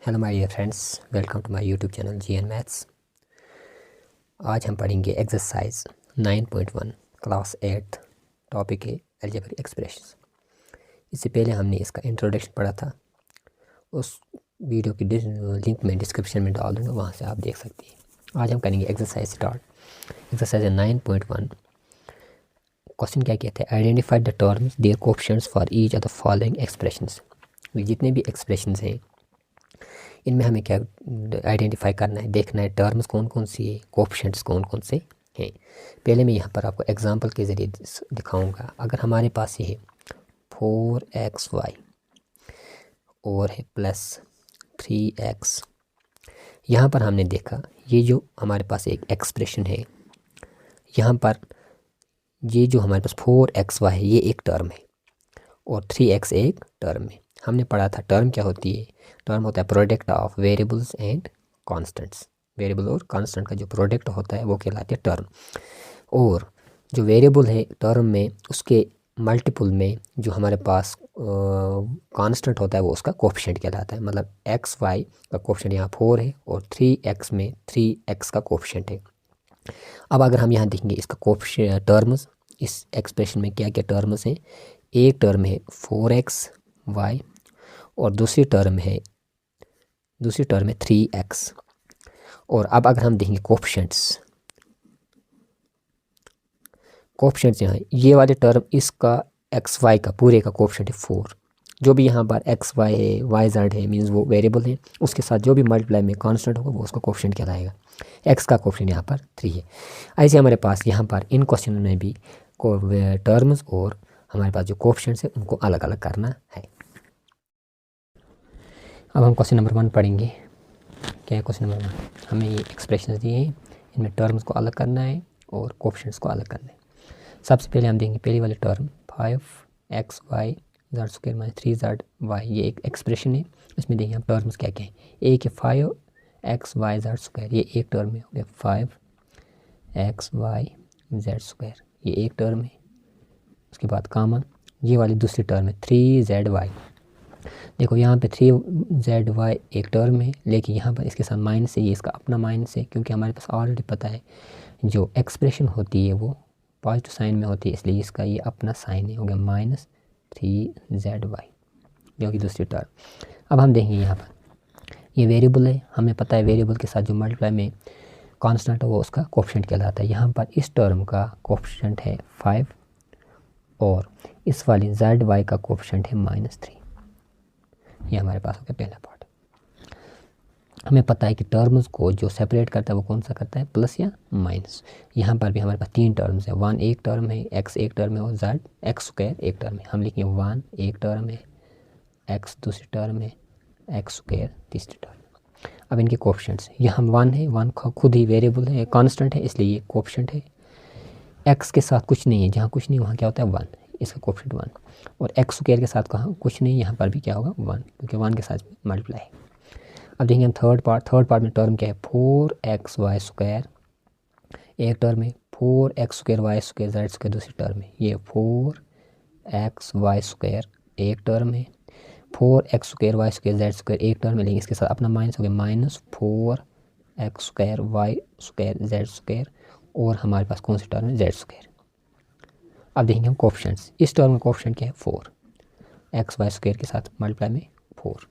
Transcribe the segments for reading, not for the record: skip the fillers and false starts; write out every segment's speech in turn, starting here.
Hello my dear friends, welcome to my YouTube channel GN maths. आज हम पढ़ेंगे exercise 9.1 class 8 topic है algebraic expressions. इससे पहले हमने इसका इंट्रोडक्शन पढ़ा था, उस वीडियो की लिंक मैं डिस्क्रिप्शन में डाल दूँगा, वहाँ से आप देख सकते हैं। आज हम करेंगे एक्सरसाइज स्टार्ट। एक्सरसाइज 9.1 क्वेश्चन क्या कहते हैं, identify the terms their coefficients for each of the following expressions. जितने भी एक्सप्रेशंस हैं इनमें हमें क्या आइडेंटिफाई करना है, देखना है टर्म्स कौन कौन सी है, कोएफिशिएंट्स कौन कौन से हैं। पहले मैं यहाँ पर आपको एग्जांपल के ज़रिए दिखाऊंगा। अगर हमारे पास ये है 4xy और है प्लस 3x, यहाँ पर हमने देखा ये जो हमारे पास एक एक्सप्रेशन है, यहाँ पर ये जो हमारे पास 4xy है ये एक टर्म है और 3x एक टर्म है। हमने पढ़ा था टर्म क्या होती है, टर्म होता है product of variables and constants. Variable और कांस्टेंट का जो प्रोडक्ट होता है वो कहलाते हैं टर्म। और जो वेरिएबल है टर्म में, उसके मल्टीपल में जो हमारे पास कांस्टेंट होता है वो उसका कोएफिशिएंट कहलाता है। मतलब एक्स वाई का कोएफिशिएंट यहाँ 4 है और 3x में 3x का कोएफिशिएंट है। अब अगर हम यहाँ देखेंगे इसका कोएफिशिएंट टर्म्स, इस एक्सप्रेशन में क्या क्या टर्म्स हैं। एक टर्म है 4xy और दूसरी टर्म है 3x। और अब अगर हम देखेंगे कोएफिशिएंट्स यहाँ ये वाले टर्म, इसका xy का पूरे का कोएफिशिएंट है 4। जो भी यहाँ पर xy है, yz है, मीन्स वो वेरिएबल है, उसके साथ जो भी मल्टीप्लाई में कांस्टेंट होगा वो उसका कोएफिशिएंट कहलाएगा। x का कोएफिशिएंट यहाँ पर 3 है। ऐसे हमारे पास यहाँ पर इन क्वेश्चन में भी टर्म्स और हमारे पास जो कोएफिशिएंट्स है उनको अलग अलग करना है। अब हम क्वेश्चन नंबर 1 पढ़ेंगे। क्या है क्वेश्चन नंबर 1? हमें ये एक्सप्रेशंस दिए हैं, इनमें टर्म्स को अलग करना है और कोएफिशिएंट्स को अलग करना है। सबसे पहले हम देंगे पहली वाली टर्म 5xy z² - 3zy, ये एक एक्सप्रेशन है। इसमें देखिए हम टर्म्स क्या क्या हैं। एक है 5xy z², ये एक टर्म है, हो गया 5xy z², ये एक टर्म है। उसके बाद कॉमन ये वाली दूसरी टर्म है 3zy। देखो यहाँ पे 3zy एक टर्म है, लेकिन यहाँ पर इसके साथ माइनस है, ये इसका अपना माइनस है, क्योंकि हमारे पास ऑलरेडी पता है जो एक्सप्रेशन होती है वो पॉजिटिव साइन में होती है, इसलिए इसका ये अपना साइन है, हो गया -3zy, जो कि दूसरी टर्म। अब हम देखेंगे यहाँ पर ये वेरिएबल है, हमें पता है वेरिएबल के साथ जो मल्टीप्लाई में कांस्टेंट है वो उसका कोएफिशिएंट कहलाता है। यहाँ पर इस टर्म का कोएफिशिएंट है 5 और इस वाली zy का कोएफिशिएंट है -3। ये हमारे पास हो गया पहला पार्ट। हमें पता है कि टर्म्स को जो सेपरेट करता है वो कौन सा करता है, प्लस या माइनस। यहाँ पर भी हमारे पास 3 टर्म्स है, 1 एक टर्म है, x एक टर्म है और x² एक टर्म है। हम लिखेंगे 1 एक टर्म है, x दूसरी टर्म है, x² तीसरी टर्म। अब इनके कोएफिशिएंट्स, यहाँ 1 है, 1 खुद ही वेरिएबल है, कांस्टेंट है, इसलिए ये कोएफिशिएंट है। x के साथ कुछ नहीं है, जहाँ कुछ नहीं वहाँ क्या होता है 1, इसका कोएफिशिएंट 1। और x² के साथ कहाँ कुछ नहीं, यहाँ पर भी क्या होगा 1, क्योंकि 1 के साथ मल्टीप्लाई है। अब देखेंगे हम थर्ड पार्ट में टर्म क्या है 4xy², एक टर्म है, 4x² y² z² दूसरी टर्म है, ये 4xy² एक टर्म है, 4x² y² z² एक टर्म है, लेकिन इसके साथ अपना माइनस हो गया -4x² y² z², और हमारे पास कौन सी टर्म है z²। अब देखेंगे हम कोएफिशिएंट्स। इस टर्म का कोएफिशिएंट क्या है 4, xy² के साथ मल्टीप्लाई में 4,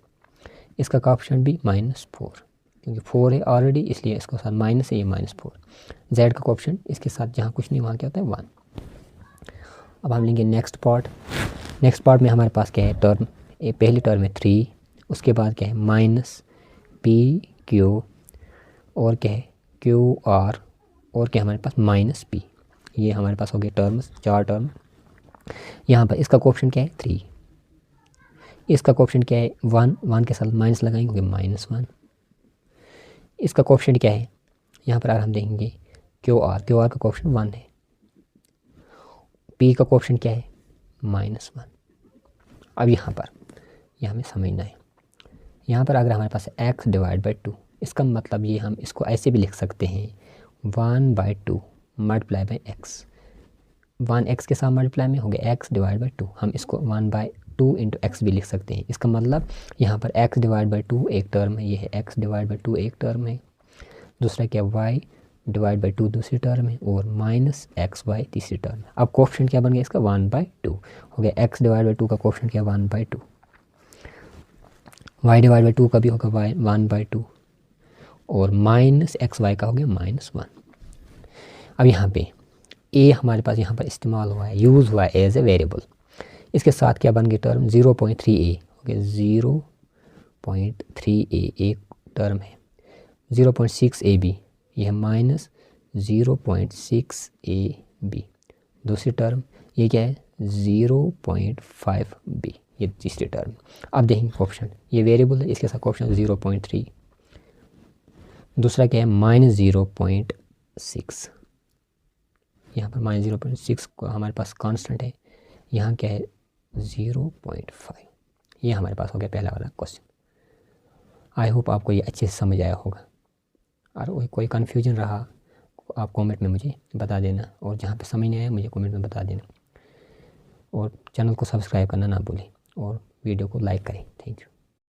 इसका कोएफिशिएंट भी -4, क्योंकि 4 है ऑलरेडी, इसलिए इसके साथ माइनस है, ये -4। z का कोएफिशिएंट इसके साथ जहाँ कुछ नहीं वहाँ क्या होता है 1। अब हम लेंगे नेक्स्ट पार्ट में हमारे पास क्या है टर्म, पहली टर्म है 3, उसके बाद क्या है -pq और क्या है qr और क्या हमारे पास -p। ये हमारे पास हो गए टर्म्स, 4 टर्म। यहाँ पर इसका कोएफिशिएंट क्या है 3, इसका कोएफिशिएंट क्या है 1 के साथ माइनस लगाएंगे -1। इसका कोएफिशिएंट क्या है, यहाँ पर अगर हम देखेंगे क्यू आर का कोएफिशिएंट 1 है, p का कोएफिशिएंट क्या है -1। अब यहाँ पर यह हमें समझना है, यहाँ पर अगर हमारे पास x/2, इसका मतलब ये हम इसको ऐसे भी लिख सकते हैं 1/2 मल्टीप्लाई बाई x। 1 x के साथ मल्टीप्लाई में हो गया x/2, हम इसको 1/2 2 इंटू एक्स भी लिख सकते हैं। इसका मतलब यहाँ पर x डिवाइड बाई 2 एक टर्म है, ये है x डिवाइड बाई 2 एक टर्म है, दूसरा क्या y डिवाइड बाई 2 दूसरी टर्म है, और माइनस एक्स वाई तीसरी टर्म है। अब कोफिशिएंट क्या बन गया इसका 1/2 हो गया। x डिवाइड बाई 2 का कोफिशिएंट क्या 1/2, y डिवाइड बाई 2 का भी होगा 1/2, और माइनस एक्स वाई का हो गया -1। अब यहाँ पे a हमारे पास यहाँ पर इस्तेमाल हुआ है, यूज़ हुआ है एज ए वेरिएबल। इसके साथ क्या बन गई टर्म 0.3a हो गया, 0.3a एक टर्म है, 0.6ab यह माइनस 0.6ab दूसरी टर्म, ये क्या है 0.5b ये तीसरी टर्म। अब देखेंगे कोफिशिएंट, ये वेरिएबल है, इसके साथ कोफिशिएंट 0.3, दूसरा क्या है -0.6, यहाँ पर -0.6 को हमारे पास कांस्टेंट है, यहाँ क्या है 0.5। ये हमारे पास हो गया पहला वाला क्वेश्चन। आई होप आपको ये अच्छे से समझ आया होगा, और कोई कन्फ्यूजन रहा आप कमेंट में मुझे बता देना, और जहाँ पे समझ नहीं आया मुझे कमेंट में बता देना, और चैनल को सब्सक्राइब करना ना भूलें, और वीडियो को लाइक करें। Thank you.